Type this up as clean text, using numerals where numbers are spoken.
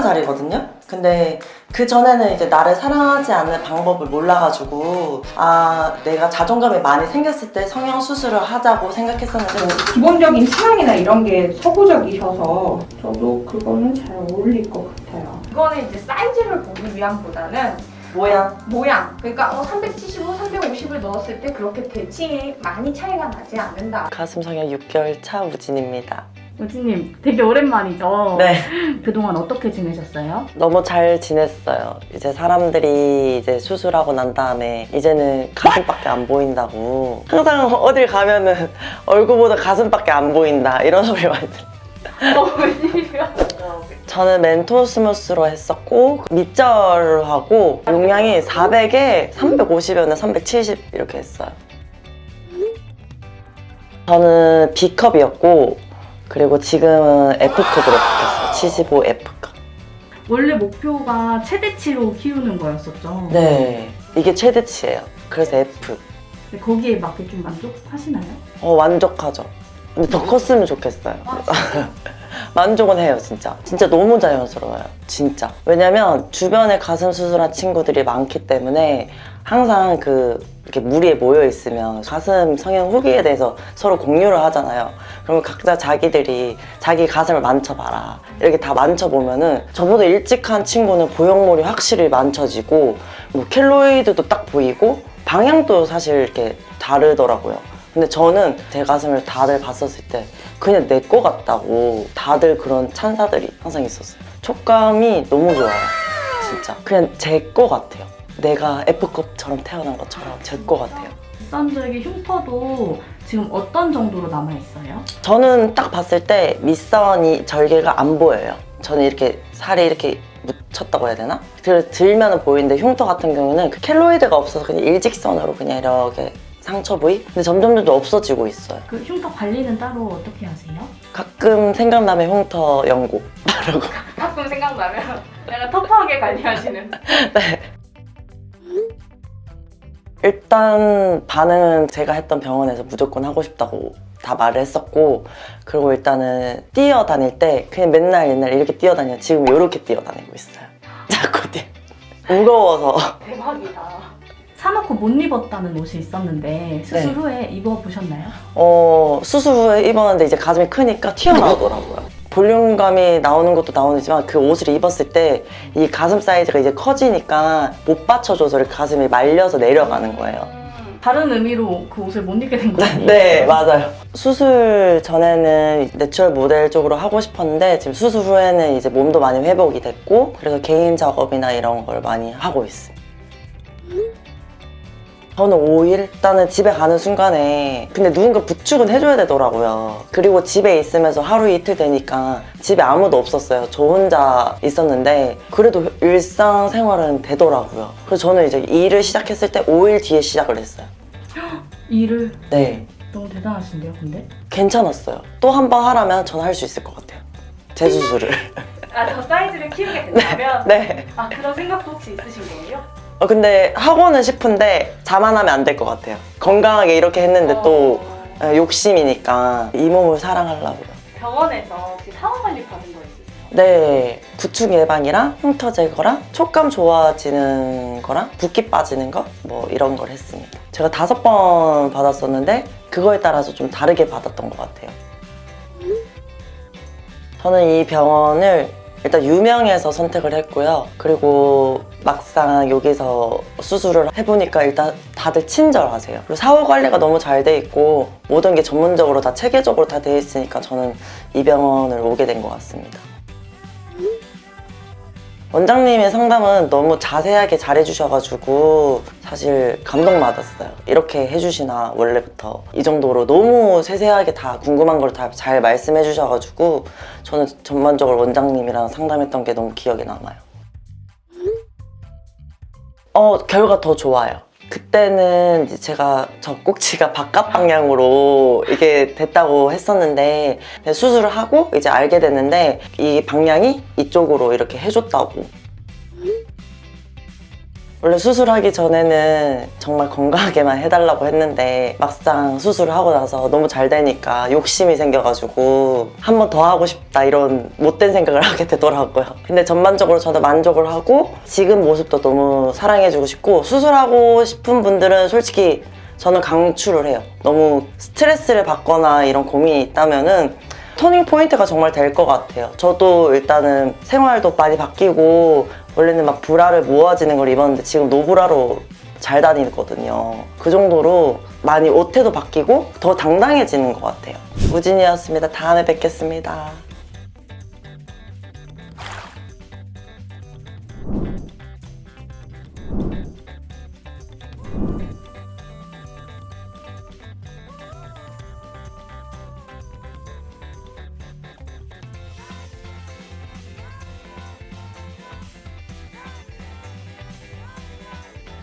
30살이거든요? 근데 그 전에는 이제 나를 사랑하지 않는 방법을 몰라가지고 내가 자존감이 많이 생겼을 때 성형 수술을 하자고 생각했었는데 기본적인 취향이나 이런 게 서구적이셔서 저도 그거는 잘 어울릴 것 같아요. 이거는 이제 사이즈를 보기 위함보다는 모양. 그러니까 375, 350을 넣었을 때 그렇게 대칭이 많이 차이가 나지 않는다. 가슴 성형 6개월 차 우진입니다. 우진님 되게 오랜만이죠? 네. 그동안 어떻게 지내셨어요? 너무 잘 지냈어요. 이제 사람들이 이제 수술하고 난 다음에 이제는 가슴밖에 안 보인다고. 항상 어딜 가면은 얼굴보다 가슴밖에 안 보인다 이런 소리 많이 들어요. 웬일이야? 저는 멘토 스무스로 했었고 밑절로 하고 용량이 400에 350이었나 370 이렇게 했어요. 저는 B컵이었고 그리고 지금은 F컵으로 바뀌었어요. 75F컵. 원래 목표가 최대치로 키우는 거였었죠? 네, 이게 최대치예요. 그래서 F. 근데 거기에 맞게 좀 만족하시나요? 만족하죠. 근데 더 컸으면 좋겠어요. 만족은 해요, 진짜. 진짜 너무 자연스러워요. 진짜. 왜냐면 주변에 가슴 수술한 친구들이 많기 때문에 항상 이렇게 무리에 모여 있으면 가슴 성형 후기에 대해서 서로 공유를 하잖아요. 그러면 각자 자기들이 자기 가슴을 만져봐라. 이렇게 다 만져보면은 저보다 일찍 한 친구는 보형물이 확실히 만져지고 뭐 켈로이드도 딱 보이고 방향도 사실 이렇게 다르더라고요. 근데 저는 제 가슴을 다들 봤었을 때 그냥 내 거 같다고 다들 그런 찬사들이 항상 있었어요. 촉감이 너무 좋아요. 진짜. 그냥 제 거 같아요. 내가 F컵처럼 태어난 것처럼 제 거 같아요. 밑선절기 흉터도 지금 어떤 정도로 남아있어요? 저는 딱 봤을 때 밑선이 절개가 안 보여요. 저는 이렇게 살이 이렇게 묻혔다고 해야 되나? 들면 보이는데 흉터 같은 경우는 그 켈로이드가 없어서 그냥 일직선으로 그냥 이렇게 상처 부위? 근데 점점 없어지고 있어요. 그 흉터 관리는 따로 어떻게 하세요? 가끔 생각나면 흉터 연고 바르고. 가끔 생각나면 약간 터프하게 관리하시는. 네. 일단 반응은 제가 했던 병원에서 무조건 하고 싶다고 다 말을 했었고, 그리고 일단은 뛰어다닐 때 그냥 맨날 옛날에 이렇게 뛰어다녀요. 지금 이렇게 뛰어다니고 있어요. 자꾸 무거워서. 대박이다. 사놓고 못 입었다는 옷이 있었는데 수술 후에 입어보셨나요? 수술 후에 입었는데 이제 가슴이 크니까 튀어나오더라고요. 볼륨감이 나오는 것도 나오지만 그 옷을 입었을 때 이 가슴 사이즈가 이제 커지니까 못 받쳐줘서 이렇게 가슴이 말려서 내려가는 거예요. 다른 의미로 그 옷을 못 입게 된 거 아니에요? 네, 맞아요. 수술 전에는 내추럴 모델 쪽으로 하고 싶었는데 지금 수술 후에는 이제 몸도 많이 회복이 됐고, 그래서 개인 작업이나 이런 걸 많이 하고 있어요. 저는 5일? 일단은 집에 가는 순간에 근데 누군가 부축은 해줘야 되더라고요. 그리고 집에 있으면서 하루 이틀 되니까 집에 아무도 없었어요. 저 혼자 있었는데 그래도 일상생활은 되더라고요. 그래서 저는 이제 일을 시작했을 때 5일 뒤에 시작을 했어요. 일을? 네. 너무 대단하신데요, 근데? 괜찮았어요. 또 한 번 하라면 저는 할 수 있을 것 같아요. 제 수술을. 저 사이즈를 키우게 된다면? 네. 그런 생각도 혹시 있으신 거예요? 근데 하고는 싶은데 자만하면 안 될 것 같아요. 건강하게 이렇게 했는데 또 욕심이니까 이 몸을 사랑하려고요. 병원에서 혹시 사원 관리 받은 거 있으세요? 네, 구축 예방이랑 흉터 제거랑 촉감 좋아지는 거랑 붓기 빠지는 거 뭐 이런 걸 했습니다. 제가 5번 받았었는데 그거에 따라서 좀 다르게 받았던 것 같아요. 저는 이 병원을 일단 유명해서 선택을 했고요. 그리고 막상 여기서 수술을 해보니까 일단 다들 친절하세요. 그리고 사후 관리가 너무 잘 돼 있고 모든 게 전문적으로 다 체계적으로 다 돼 있으니까 저는 이 병원을 오게 된 것 같습니다. 원장님의 상담은 너무 자세하게 잘해주셔가지고 사실 감동받았어요. 이렇게 해주시나 원래부터 이 정도로 너무 세세하게 다 궁금한 걸 다 잘 말씀해주셔가지고 저는 전반적으로 원장님이랑 상담했던 게 너무 기억에 남아요. 결과 더 좋아요. 그때는 이제 제가 젖꼭지가 바깥 방향으로 이게 됐다고 했었는데 수술을 하고 이제 알게 됐는데 이 방향이 이쪽으로 이렇게 해줬다고. 원래 수술하기 전에는 정말 건강하게만 해달라고 했는데 막상 수술을 하고 나서 너무 잘 되니까 욕심이 생겨가지고 한 번 더 하고 싶다 이런 못된 생각을 하게 되더라고요. 근데 전반적으로 저는 만족을 하고 지금 모습도 너무 사랑해주고 싶고 수술하고 싶은 분들은 솔직히 저는 강추를 해요. 너무 스트레스를 받거나 이런 고민이 있다면은 터닝 포인트가 정말 될 것 같아요. 저도 일단은 생활도 많이 바뀌고 원래는 막 브라를 모아지는 걸 입었는데 지금 노브라로 잘 다니거든요. 그 정도로 많이 옷태도 바뀌고 더 당당해지는 것 같아요. 우진이었습니다. 다음에 뵙겠습니다.